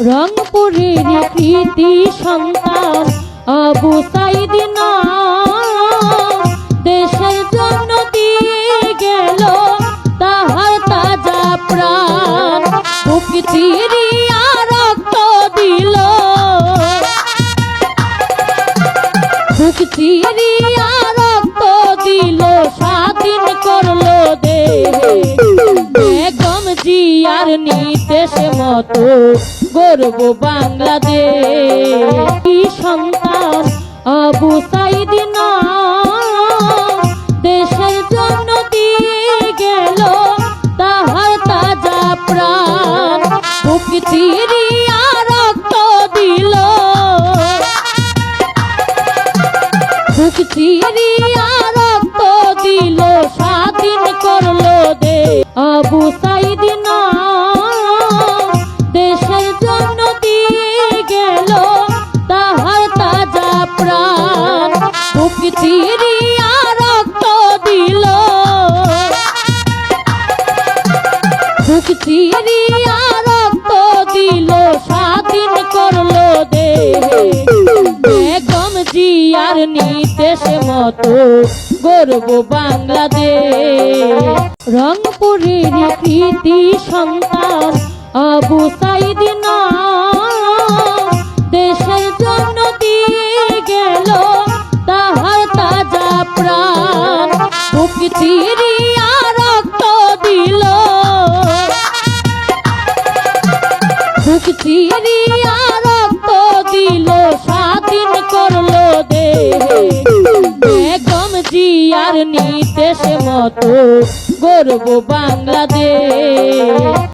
রংপুরের কৃতি সন্তান আবু সাইদ নাম দেশের জন্য দিয়ে গেল তাহার তাজা প্রাণ। বুক চিরিয়া রক্ত দিল, বুক চিরিয়া রক্ত দিল, স্বাধীন করলো দেশ। বেগম জিয়ার নির্দেশ মতো গর্ব বাংলাদেশ। কি সন্তান আবু সাইদ নাম দেশের জন্য দিয়ে গেল তাহার তাজা প্রাণ। বুক চিরিয়া রক্ত দিল, বুক চিরিয়া রক্ত দিল, স্বাধীন করলো দেশ। আবু সাইদ নাম দেশের জন্য দিয়ে গেল তাহার তাজা প্রাণ। বুক চিরিয়া রক্ত দিল, বুক চিরিয়া রক্ত দিল, স্বাধীন করলো দেশ। বেগম জিয়ার নির্দেশ মতো গর্ব বাংলাদেশ। রংপুরের কৃতি সন্তান আবু সাইদ নাম দেশের জন্য দিয়ে গেল তাহার তাজা প্রাণ। বুক চিরিয়া রক্ত দিল, বুক চিরিয়া রক্ত দিল, স্বাধীন করলো দেশ। বেগম জিয়ার নির্দেশ মতো গর্ব বাংলাদেশ।